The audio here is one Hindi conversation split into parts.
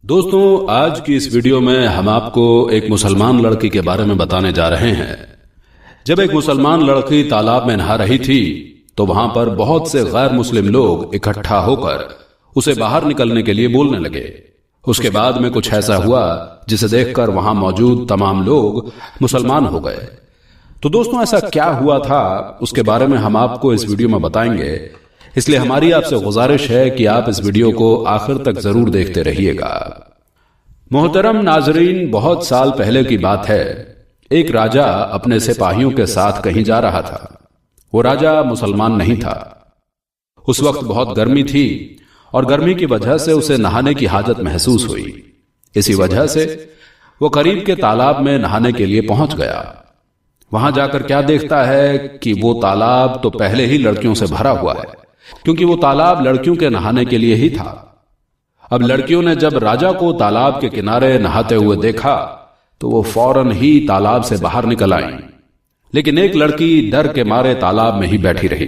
दोस्तों, आज की इस वीडियो में हम आपको एक मुसलमान लड़की के बारे में बताने जा रहे हैं। जब एक मुसलमान लड़की तालाब में नहा रही थी तो वहां पर बहुत से गैर मुस्लिम लोग इकट्ठा होकर उसे बाहर निकलने के लिए बोलने लगे। उसके बाद में कुछ ऐसा हुआ जिसे देखकर वहां मौजूद तमाम लोग मुसलमान हो गए। तो दोस्तों, ऐसा क्या हुआ था उसके बारे में हम आपको इस वीडियो में बताएंगे, इसलिए हमारी आपसे गुजारिश है कि आप इस वीडियो को आखिर तक जरूर देखते रहिएगा। मोहतरम नाजरीन, बहुत साल पहले की बात है। एक राजा अपने सिपाहियों के साथ कहीं जा रहा था। वो राजा मुसलमान नहीं था। उस वक्त बहुत गर्मी थी और गर्मी की वजह से उसे नहाने की हाजत महसूस हुई। इसी वजह से वो करीब के तालाब में नहाने के लिए पहुंच गया। वहां जाकर क्या देखता है कि वो तालाब तो पहले ही लड़कियों से भरा हुआ है, क्योंकि वो तालाब लड़कियों के नहाने के लिए ही था। अब लड़कियों ने जब राजा को तालाब के किनारे नहाते हुए देखा तो वो फौरन ही तालाब से बाहर निकल आईं। लेकिन एक लड़की डर के मारे तालाब में ही बैठी रही।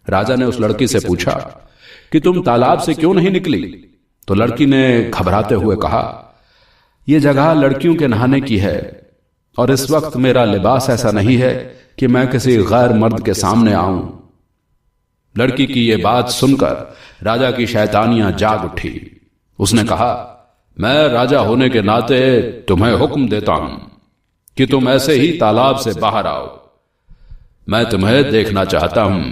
राजा ने उस लड़की से पूछा कि तुम तालाब से क्यों नहीं निकली? तो लड़की ने घबराते हुए कहा, यह जगह लड़कियों के नहाने की है और इस वक्त मेरा लिबास ऐसा नहीं है कि मैं किसी गैर मर्द के सामने आऊं। लड़की की यह बात सुनकर राजा की शैतानियां जाग उठी। उसने कहा, मैं राजा होने के नाते तुम्हें हुक्म देता हूं कि तुम ऐसे ही तालाब से बाहर आओ। मैं तुम्हें देखना चाहता हूं।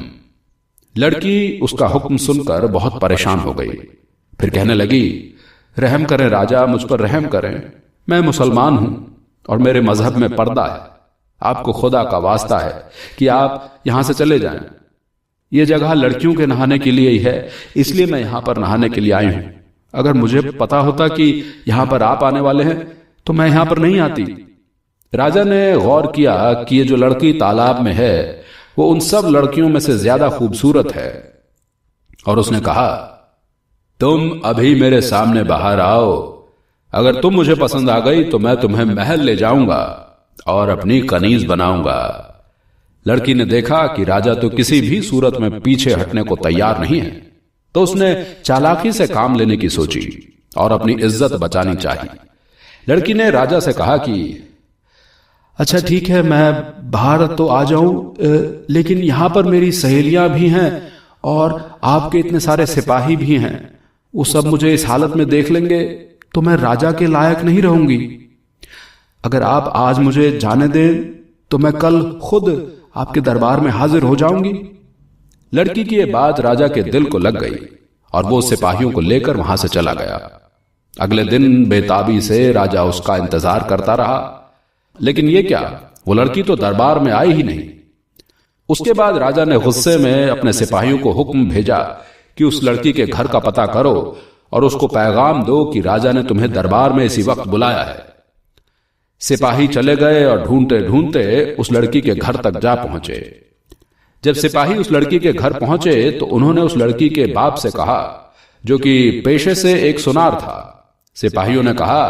लड़की उसका हुक्म सुनकर बहुत परेशान हो गई। फिर कहने लगी, रहम करें राजा, मुझ पर रहम करें। मैं मुसलमान हूं और मेरे मजहब में पर्दा है। आपको खुदा का वास्ता है कि आप यहां से चले जाएं। यह जगह लड़कियों के नहाने के लिए ही है, इसलिए मैं यहां पर नहाने के लिए आई हूं। अगर मुझे पता होता कि यहां पर आप आने वाले हैं तो मैं यहां पर नहीं आती। राजा ने गौर किया कि ये जो लड़की तालाब में है वो उन सब लड़कियों में से ज्यादा खूबसूरत है और उसने कहा, तुम अभी मेरे सामने बाहर आओ। अगर तुम मुझे पसंद आ गई तो मैं तुम्हें महल ले जाऊंगा और अपनी कनीज बनाऊंगा। लड़की ने देखा कि राजा तो किसी भी सूरत में पीछे हटने को तैयार नहीं है, तो उसने चालाकी से काम लेने की सोची और अपनी इज्जत बचानी चाहिए। लड़की ने राजा से कहा कि अच्छा ठीक है, मैं बाहर तो आ जाऊं, लेकिन यहां पर मेरी सहेलियां भी हैं और आपके इतने सारे सिपाही भी हैं। वो सब मुझे इस हालत में देख लेंगे तो मैं राजा के लायक नहीं रहूंगी। अगर आप आज मुझे जाने दें तो मैं कल खुद आपके दरबार में हाजिर हो जाऊंगी। लड़की की यह बात राजा के दिल को लग गई और वो सिपाहियों को लेकर वहां से चला गया। अगले दिन बेताबी से राजा उसका इंतजार करता रहा, लेकिन ये क्या, वो लड़की तो दरबार में आई ही नहीं। उसके बाद राजा ने गुस्से में अपने सिपाहियों को हुक्म भेजा कि उस लड़की के घर का पता करो और उसको पैगाम दो कि राजा ने तुम्हें दरबार में इसी वक्त बुलाया है। सिपाही चले गए और ढूंढते ढूंढते उस लड़की के घर तक जा पहुंचे। जब सिपाही उस लड़की के घर पहुंचे तो उन्होंने उस लड़की के बाप से कहा, जो कि पेशे से एक सुनार था। सिपाहियों ने कहा,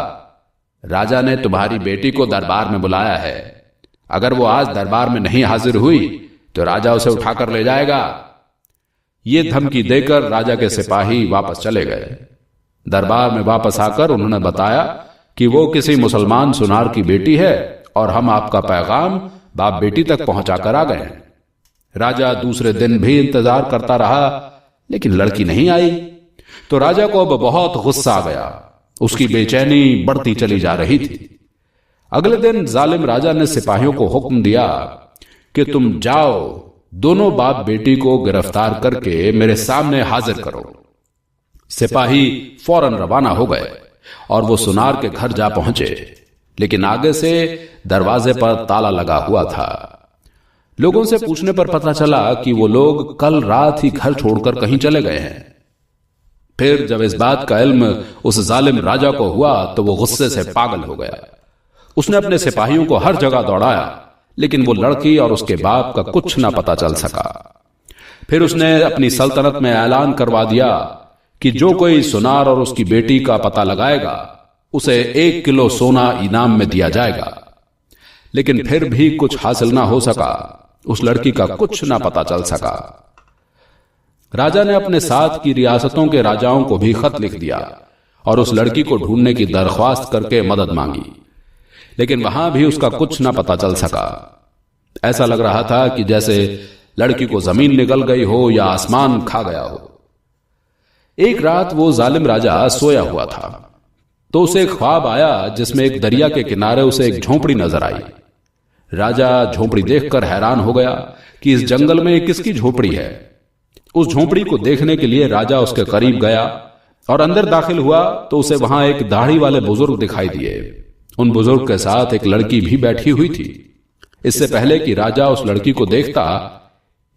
राजा ने तुम्हारी बेटी को दरबार में बुलाया है। अगर वो आज दरबार में नहीं हाजिर हुई तो राजा उसे उठाकर ले जाएगा। ये धमकी देकर राजा के सिपाही वापस चले गए। दरबार में वापस आकर उन्होंने बताया कि वो किसी मुसलमान सुनार की बेटी है और हम आपका पैगाम बाप बेटी तक पहुंचाकर आ गए। राजा दूसरे दिन भी इंतजार करता रहा, लेकिन लड़की नहीं आई। तो राजा को अब बहुत गुस्सा आ गया। उसकी बेचैनी बढ़ती चली जा रही थी। अगले दिन जालिम राजा ने सिपाहियों को हुक्म दिया कि तुम जाओ, दोनों बाप बेटी को गिरफ्तार करके मेरे सामने हाजिर करो। सिपाही फौरन रवाना हो गए और वो सुनार के घर जा पहुंचे, लेकिन आगे से दरवाजे पर ताला लगा हुआ था। लोगों से पूछने पर पता चला कि वो लोग कल रात ही घर छोड़कर कहीं चले गए हैं। फिर जब इस बात का इल्म उस जालिम राजा को हुआ तो वो गुस्से से पागल हो गया। उसने अपने सिपाहियों को हर जगह दौड़ाया, लेकिन वो लड़की और उसके बाप का कुछ ना पता चल सका। फिर उसने अपनी सल्तनत में ऐलान करवा दिया कि जो कोई सुनार और उसकी बेटी का पता लगाएगा उसे 1 किलो सोना इनाम में दिया जाएगा। लेकिन फिर भी कुछ हासिल ना हो सका। उस लड़की का कुछ ना पता चल सका। राजा ने अपने साथ की रियासतों के राजाओं को भी खत लिख दिया और उस लड़की को ढूंढने की दरख्वास्त करके मदद मांगी, लेकिन वहां भी उसका कुछ ना पता चल सका। ऐसा लग रहा था कि जैसे लड़की को जमीन निगल गई हो या आसमान खा गया हो। एक रात वो जालिम राजा सोया हुआ था तो उसे एक ख्वाब आया जिसमें एक दरिया के किनारे उसे एक झोंपड़ी नजर आई। राजा झोंपड़ी देखकर हैरान हो गया कि इस जंगल में किसकी झोंपड़ी है। उस झोंपड़ी को देखने के लिए राजा उसके करीब गया और अंदर दाखिल हुआ तो उसे वहां एक दाढ़ी वाले बुजुर्ग दिखाई दिए। उन बुजुर्ग के साथ एक लड़की भी बैठी हुई थी। इससे पहले कि राजा उस लड़की को देखता,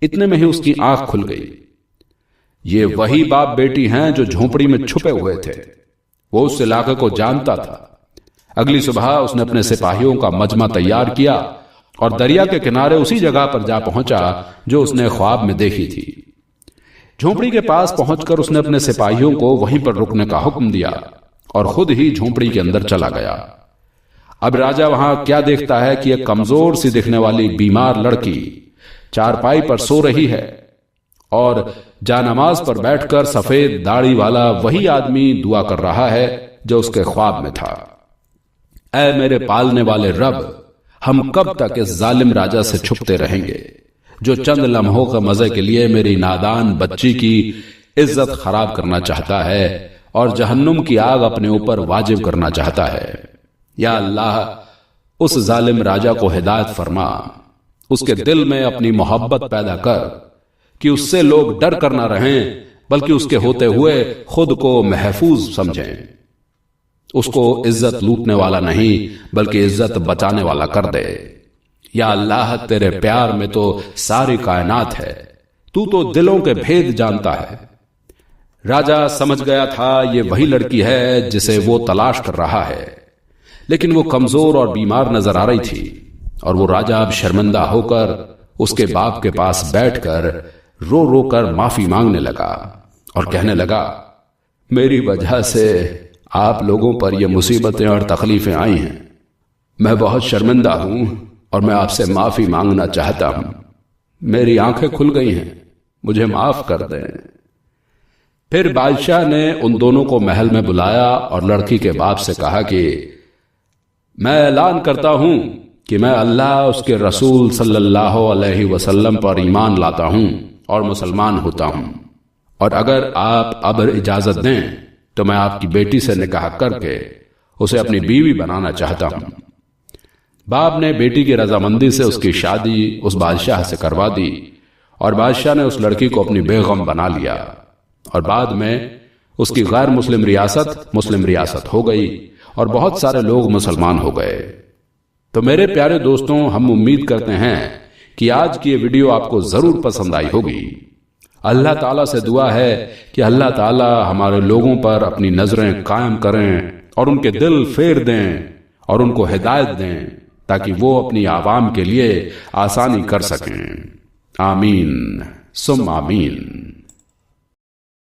इतने में ही उसकी आंख खुल गई। ये वही बाप बेटी हैं जो झोंपड़ी में छुपे हुए थे। वो उस इलाके को जानता था। अगली सुबह उसने अपने सिपाहियों का मजमा तैयार किया और दरिया के किनारे उसी जगह पर जा पहुंचा जो उसने ख्वाब में देखी थी। झोंपड़ी के पास पहुंचकर उसने अपने सिपाहियों को वहीं पर रुकने का हुक्म दिया और खुद ही झोंपड़ी के अंदर चला गया। अब राजा वहां क्या देखता है कि एक कमजोर सी दिखने वाली बीमार लड़की चारपाई पर सो रही है और जानमाज पर बैठकर सफेद दाढ़ी वाला वही आदमी दुआ कर रहा है जो उसके ख्वाब में था। ऐ मेरे पालने वाले रब, हम कब तक इस जालिम राजा से छुपते रहेंगे जो चंद लम्हों के मजे के लिए मेरी नादान बच्ची की इज्जत खराब करना चाहता है और जहन्नुम की आग अपने ऊपर वाजिब करना चाहता है। या अल्लाह, उस जालिम राजा को हिदायत फरमा, उसके दिल में अपनी मोहब्बत पैदा कर कि उससे लोग डर कर ना रहें बल्कि उसके होते हुए खुद को महफूज समझें। उसको इज्जत लूटने वाला नहीं बल्कि इज्जत बचाने वाला कर दे। या अल्लाह, तेरे प्यार में तो सारी कायनात है, तू तो दिलों के भेद जानता है। राजा समझ गया था ये वही लड़की है जिसे वो तलाश कर रहा है, लेकिन वो कमजोर और बीमार नजर आ रही थी और वो राजा अब शर्मिंदा होकर उसके बाप के पास बैठकर रो रो कर माफी मांगने लगा और कहने लगा, मेरी वजह से आप लोगों पर ये मुसीबतें और तकलीफें आई हैं। मैं बहुत शर्मिंदा हूं और मैं आपसे माफी मांगना चाहता हूं। मेरी आंखें खुल गई हैं, मुझे माफ कर दें। फिर बादशाह ने उन दोनों को महल में बुलाया और लड़की के बाप से कहा कि मैं ऐलान करता हूं कि मैं अल्लाह, उसके रसूल सल्लल्लाहु अलैहि वसल्लम पर ईमान लाता हूं और मुसलमान होता हूं, और अगर आप अब इजाजत दें तो मैं आपकी बेटी से निकाह करके उसे अपनी बीवी बनाना चाहता हूं। बाप ने बेटी की रजामंदी से उसकी शादी उस बादशाह से करवा दी और बादशाह ने उस लड़की को अपनी बेगम बना लिया और बाद में उसकी गैर मुस्लिम रियासत हो गई और बहुत सारे लोग मुसलमान हो गए। तो मेरे प्यारे दोस्तों, हम उम्मीद करते हैं कि आज की ये वीडियो आपको जरूर पसंद आई होगी। अल्लाह ताला से दुआ है कि अल्लाह ताला हमारे लोगों पर अपनी नजरें कायम करें और उनके दिल फेर दें और उनको हिदायत दें ताकि वो अपनी आवाम के लिए आसानी कर सकें। आमीन सुम आमीन।